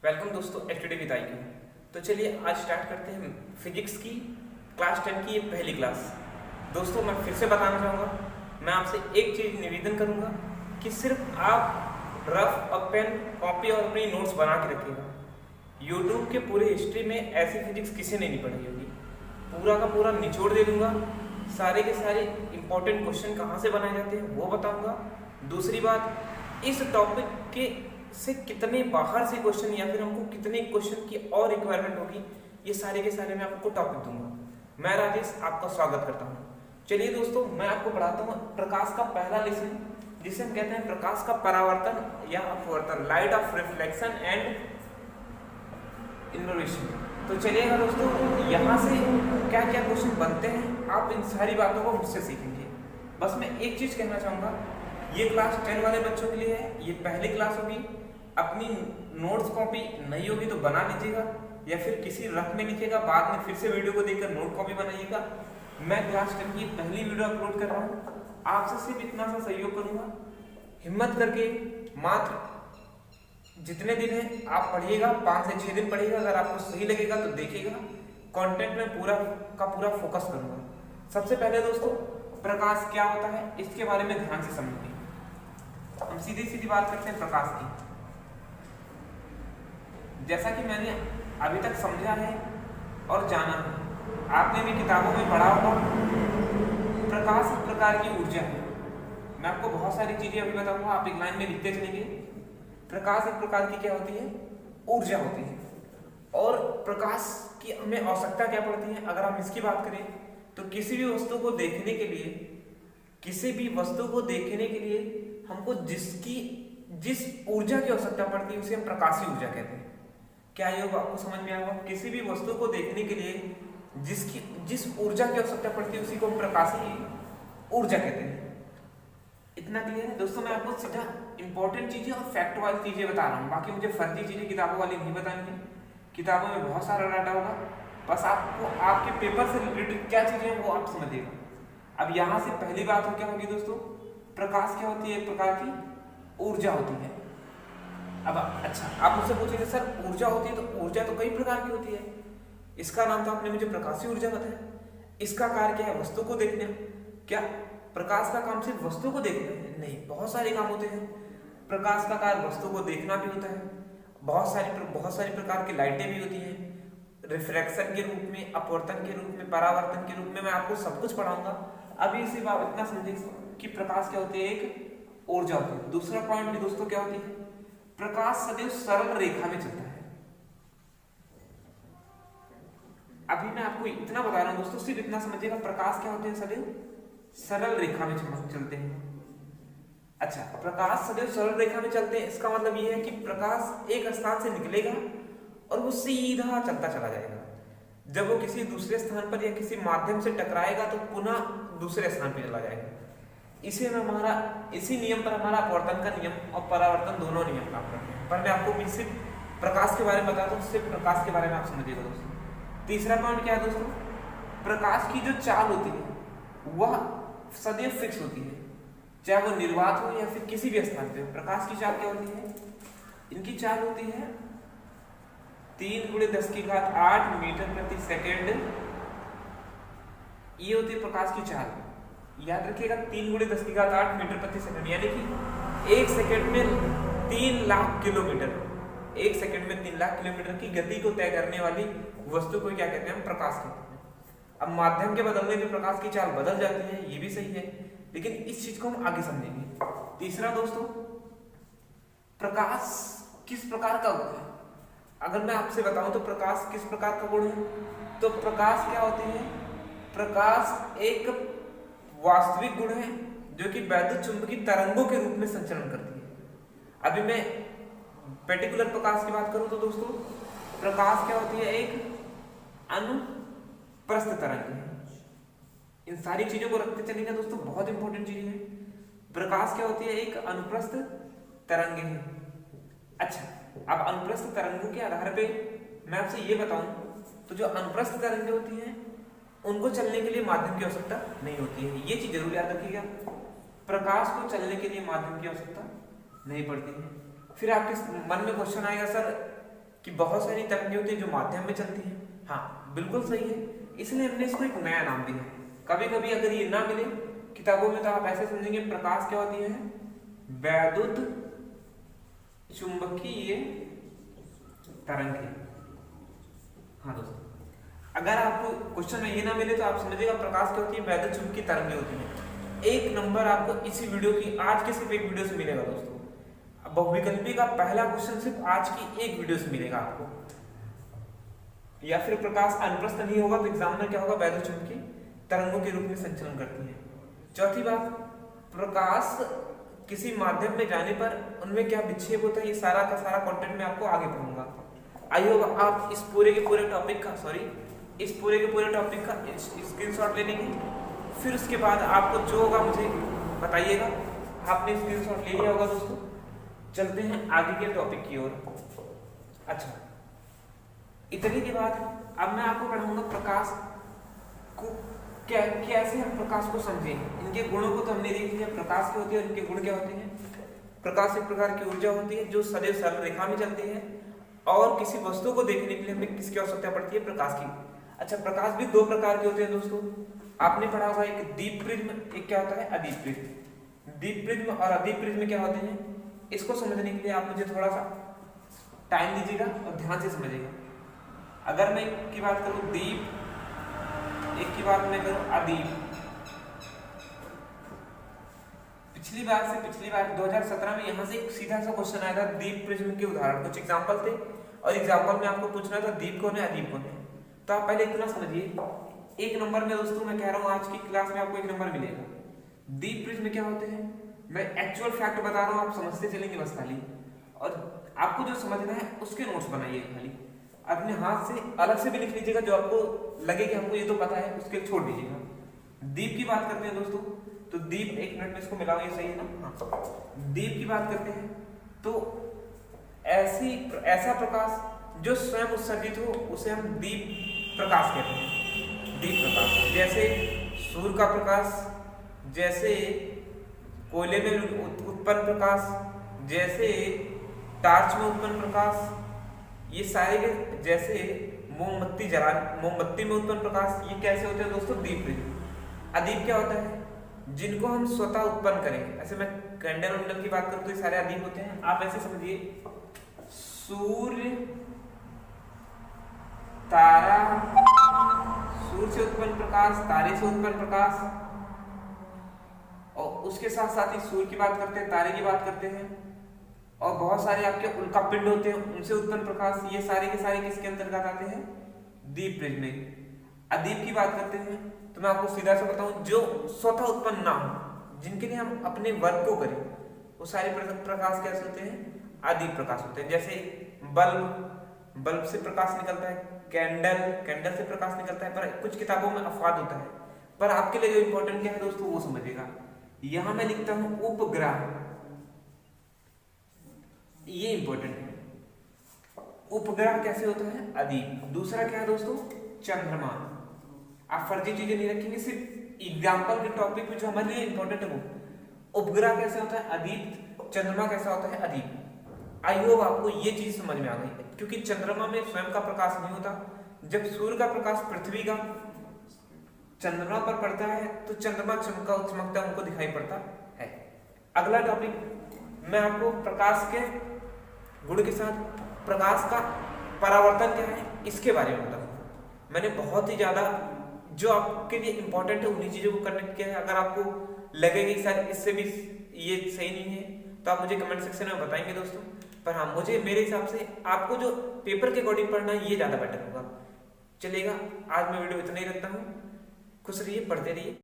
Welcome दोस्तों एचटीडी with IQ. तो चलिए आज स्टार्ट करते हैं फिजिक्स की क्लास 10 की ये पहली क्लास। दोस्तों मैं फिर से बताना चाहूँगा, मैं आपसे एक चीज़ निवेदन करूँगा कि सिर्फ आप रफ और पेन कॉपी और अपनी नोट्स बना के रखिएगा। यूट्यूब के पूरे हिस्ट्री में ऐसी फिजिक्स किसी ने नहीं पढ़ी होगी। पूरा का पूरा निचोड़ दे दूँगा, सारे के सारे इंपॉर्टेंट क्वेश्चन कहाँ से बनाए जाते हैं वो बताऊँगा। दूसरी बात, इस टॉपिक के से कितने बाहर से क्वेश्चन या फिर हमको कितने क्वेश्चन की और रिक्वायरमेंट होगी, ये सारे के सारे मैं आपको टॉपिक दूंगा। मैं राजेश आपका स्वागत करता हूँ। चलिए दोस्तों, मैं आपको पढ़ाता हूँ प्रकाश का पहला लेसन, जिसे हम कहते हैं प्रकाश का परावर्तन या अपवर्तन, light of reflection and inversion. तो चलिएगा दोस्तों, यहाँ से क्या क्या क्वेश्चन बनते हैं आप इन सारी बातों को मुझसे सीखेंगे। बस मैं एक चीज कहना चाहूंगा, ये क्लास 10 वाले बच्चों के लिए है, ये पहली क्लास होगी। अपनी नोट्स कॉपी नहीं होगी तो बना लीजिएगा या फिर किसी रफ में लिखिएगा, बाद में फिर से वीडियो को देखकर नोट कॉपी बनाइएगा। मैं क्लास 10 की पहली वीडियो अपलोड कर रहा हूँ, आपसे सिर्फ इतना सा सहयोग करूंगा। हिम्मत करके मात्र जितने दिन है आप पढ़िएगा, 5 से 6 दिन पढ़िएगा। अगर आपको सही लगेगा तो देखिएगा, कंटेंट में पूरा का पूरा फोकस करूंगा। सबसे पहले दोस्तों, प्रकाश क्या होता है इसके बारे में ध्यान से समझिए। हम सीधी सीधी बात करते हैं प्रकाश की। जैसा कि मैंने अभी तक समझा है और जाना है, आपने भी किताबों में पढ़ा होगा, प्रकाश एक प्रकार की ऊर्जा है। मैं आपको बहुत सारी चीजें अभी बताऊंगा, आप एक लाइन में लिखते चलेंगे। प्रकाश एक प्रकार की क्या होती है? ऊर्जा होती है। और प्रकाश की हमें आवश्यकता क्या पड़ती है? अगर हम इसकी बात करें तो किसी भी वस्तु को देखने के लिए, किसी भी वस्तु को देखने के लिए हमको जिस ऊर्जा की आवश्यकता पड़ती है उसे हम प्रकाशीय ऊर्जा कहते हैं। क्या ये आपको समझ में आया? किसी भी वस्तु को देखने के लिए जिस ऊर्जा की आवश्यकता पड़ती है उसी को हम प्रकाशीय ऊर्जा कहते हैं। इतना क्लियर है दोस्तों? मैं आपको सीधा इंपॉर्टेंट चीजें और फैक्ट वाली चीजें बता रहा हूँ, बाकी मुझे फर्जी चीजें किताबों वाली नहीं बतानी है। किताबों में बहुत सारा डाटा होगा, बस आपको आपके पेपर से रिलेटेड क्या चीजें हैं वो आप समझिएगा। अब यहाँ से पहली बात हो क्या होगी दोस्तों, प्रकाश क्या होती है? एक प्रकार की ऊर्जा होती है। अब अच्छा, आप मुझसे पूछेंगे सर ऊर्जा होती है तो ऊर्जा तो कई प्रकार की होती है, इसका नाम तो आपने मुझे प्रकाशीय ऊर्जा बताया। इसका कार्य क्या है? वस्तु को देखना। क्या प्रकाश का काम सिर्फ वस्तु को देखना है? नहीं, बहुत सारे काम होते हैं। प्रकाश का कार्य वस्तु को देखना भी होता है, बहुत सारी प्रकार की लाइटें भी होती हैं, रिफ्रैक्शन के रूप में, अपवर्तन के रूप में, परावर्तन के रूप में। मैं आपको सब कुछ पढ़ाऊंगा। अभी सिर्फ आप इतना समझिए कि प्रकाश क्या होती है? एक ऊर्जा होती है। दूसरा पॉइंट भी दोस्तों क्या होती है? प्रकाश सदैव सरल रेखा में चलता है। अभी मैं आपको इतना बता रहा हूं दोस्तों, सिर्फ इतना समझिएगा, प्रकाश क्या होते हैं? सदैव सरल रेखा में चलते हैं। अच्छा, प्रकाश सदैव सरल रेखा में चलते हैं, इसका मतलब यह है कि प्रकाश एक स्थान से निकलेगा और वो सीधा चलता चला जाएगा। जब वो किसी दूसरे स्थान पर या किसी माध्यम से टकराएगा तो पुनः दूसरे स्थान पर चला जाएगा। इसी नियम पर हमारा अपवर्तन का नियम और परावर्तन दोनों नियम काम करते हैं। पर मैं आपको सिर्फ प्रकाश के बारे में बताता हूँ, सिर्फ प्रकाश के बारे में आप समझिएगा दोस्तों। तीसरा पॉइंट क्या है दोस्तों? प्रकाश की जो चाल होती है वह सदैव फिक्स होती है, चाहे वो निर्वात हो या फिर किसी भी स्थान पे। प्रकाश की चाल क्या होती है? इनकी चाल होती है 3 × 10⁸ मीटर प्रति सेकेंड। ये होती है प्रकाश की चाल। याद रखिएगा, 3 × 10⁸ मीटर प्रति सेकंड, यानी कि 1 सेकंड में 3 लाख किलोमीटर, 1 सेकंड में 3 लाख किलोमीटर की गति को तय करने वाली वस्तु को क्या कहते हैं? हम प्रकाश कहते हैं। अब माध्यम के बदलने पे प्रकाश की चाल बदल जाती है, ये भी सही है, लेकिन इस चीज को हम आगे समझेंगे। तीसरा दोस्तों, प्रकाश किस प्रकार का गुण है? अगर मैं आपसे बताऊं तो प्रकाश किस प्रकार का गुण है, तो प्रकाश क्या होती है? प्रकाश एक वास्तविक गुण है जो कि वैद्युत चुंबकीय तरंगों के रूप में संचरण करती है। अभी मैं पर्टिकुलर प्रकाश की बात करूं तो दोस्तों, प्रकाश क्या होती है? एक अनुप्रस्थ तरंग है। इन सारी चीजों को रखते चलेंगे दोस्तों, बहुत इंपॉर्टेंट चीजें हैं। प्रकाश क्या होती है? एक अनुप्रस्थ तरंग है। अच्छा, अब अनुप्रस्थ तरंगों के आधार पे मैं आपसे ये बताऊं तो जो अनुप्रस्थ तरंगें होती हैं उनको चलने के लिए माध्यम की आवश्यकता नहीं होती है। ये चीज जरूर याद रखिएगा, प्रकाश को चलने के लिए माध्यम की आवश्यकता नहीं पड़ती है। फिर आपके मन में क्वेश्चन आएगा, सर कि बहुत सारी तरंगें होती हैं जो माध्यम में चलती हैं। हाँ बिल्कुल सही है, इसलिए हमने इसको एक नया नाम दिया है। कभी कभी अगर ये ना मिले किताबों में तो आप ऐसे समझेंगे प्रकाश क्या होती है, वैद्युत चुंबकीय तरंगें। हाँ दोस्तों, अगर आपको क्वेश्चन में ये ना मिले तो आप समझिएगा प्रकाश क्या होती है, वैद्युत चुंबकीय तरंगें होती है। एक नंबर आपको इसी वीडियो की, आज के सिर्फ एक वीडियो से मिलेगा दोस्तों। बहुविकल्पी का पहला क्वेश्चन सिर्फ आज की एक वीडियो से मिलेगा आपको। या फिर प्रकाश अनुप्रस्थ नहीं होगा तो एग्जाम में क्या होगा, वैद्युत चुंबकीय तरंगों के रूप में संचलन करती है। चौथी बात, प्रकाश किसी माध्यम में जाने पर उनमें क्या विक्षेप होता है, ये सारा का सारा कंटेंट मैं आपको आगे पढ़ूंगा। आई होप आप इस पूरे के पूरे टॉपिक का स्क्रीनशॉट ले लेंगे, फिर उसके बाद आपको जो होगा मुझे बताइएगा। आपने स्क्रीनशॉट ले लिया होगा दोस्तों। चलते हैं आगे के टॉपिक की ओर। अच्छा, इतने के बाद अब मैं आपको पढ़ाऊंगा प्रकाश को कैसे हम प्रकाश को समझें। इनके गुणों को तो हमने देख लिया, प्रकाश क्या होती है और इनके गुण क्या होते हैं। प्रकाश एक प्रकार की ऊर्जा होती है जो सदैव सरल रेखा में चलती है, और किसी वस्तु को देखने के लिए हमें किसकी आवश्यकता पड़ती है, प्रकाश की। अच्छा, प्रकाश भी दो प्रकार के होते हैं दोस्तों। आपने पढ़ा होगा, एक दीप प्रिज्म, एक क्या होता है, अदीप प्रिज्म। दीप प्रिज्म और अदीप प्रिज्म क्या होते हैं, इसको समझने के लिए आप मुझे थोड़ा सा टाइम दीजिएगा और ध्यान से समझिएगा। अगर मैं एक की बात करूं दीप, एक की बात मैं करूं अदीप। पिछली बार 2017 में यहाँ से एक सीधा सा क्वेश्चन आया था दीप प्रिज्म के उदाहरण, कुछ एग्जांपल थे और एग्जांपल में आपको पूछना था दीप कौन है, अदीप कौन है। तो आप पहले इतना समझिए, एक नंबर में दोस्तों मैं कह रहा हूँ आज की क्लास में आपको एक नंबर मिलेगा। दीप प्रिज्म क्या होते हैं, मैं एक्चुअल फैक्ट बता रहा हूँ, आप समझते चलेंगे बस खाली, और आपको जो समझना है उसके नोट्स बनाइए खाली। अपने हाथ से अलग से भी लिख लीजिएगा, जो आपको लगे कि हमको ये तो पता है उसके छोड़ दीजिएगा। दीप की बात करते हैं दोस्तों, तो दीप, एक मिनट में इसको मिलाओ, ये सही है ना। हाँ, दीप की बात करते हैं तो ऐसा प्रकाश जो स्वयं उत्सर्जित हो उसे हम दीप प्रकाश कहते हैं। दीप प्रकाश जैसे सूर्य का प्रकाश, जैसे कोयले में उत्पन्न प्रकाश, जैसे टार्च में उत्पन्न प्रकाश, ये सारे के जैसे मोमबत्ती में उत्पन्न प्रकाश, ये कैसे होते हैं दोस्तों, दीप प्रिज्म। अदीप क्या होता है, जिनको हम स्वतः उत्पन्न करेंगे। ऐसे मैं कैंडल वंडल की बात करूं तो ये सारे अदीप होते हैं। आप ऐसे समझिए, सूर्य, तारा, सूर्य से उत्पन्न प्रकाश, तारे से उत्पन्न प्रकाश, और उसके साथ साथ ही सूर्य की बात करते हैं, तारे की बात करते हैं, और बहुत सारे आपके उल्का पिंड होते हैं उनसे उत्पन्न प्रकाश, ये सारे के सारे किसके अंतर्गत आते हैं, दीप प्रिज्म में। अदीप की बात करते हैं तो मैं आपको सीधा से बताऊं, जो स्वतः उत्पन्न ना हो, जिनके लिए हम अपने वर्क को करें, वो सारे प्रकाश कैसे होते हैं, अदीप प्रकाश होते हैं। जैसे बल्ब से प्रकाश निकलता है, कैंडल से प्रकाश निकलता है, पर कुछ किताबों में अपवाद होता है। पर आपके लिए जो इंपॉर्टेंट क्या है दोस्तों वो समझिएगा। यहां मैं लिखता हूं उपग्रह, ये इंपॉर्टेंट है। उपग्रह कैसे होता है, अदीप। दूसरा क्या है दोस्तों, चंद्रमा। आप फर्जी चीजें नहीं रखेंगे, सिर्फ एग्जाम्पल के टॉपिक में जो हमारे लिए इंपॉर्टेंट है वो। उपग्रह कैसे होता है, अदीप। चंद्रमा कैसा होता है, अदीप। आई होप आपको ये चीज समझ में आ गई, क्योंकि चंद्रमा में स्वयं का प्रकाश नहीं होता। जब सूर्य का प्रकाश पृथ्वी का चंद्रमा पर पड़ता है तो चंद्रमा चमकता उनको दिखाई पड़ता है। अगला टॉपिक मैं आपको प्रकाश के गुण के साथ प्रकाश का परावर्तन क्या है इसके बारे में बताऊंगा। मैंने बहुत ही ज्यादा जो आपके लिए इंपॉर्टेंट है उन्हीं चीजों को कनेक्ट किया है। अगर आपको लगेगा कि सर इससे भी ये सही नहीं है तो आप मुझे कमेंट सेक्शन में बताएंगे दोस्तों। पर हाँ, मुझे मेरे हिसाब से आपको जो पेपर के अकॉर्डिंग पढ़ना है ये ज्यादा बेटर होगा। चलेगा, आज मैं वीडियो इतना ही रखता हूँ। खुश रहिए, पढ़ते रहिए।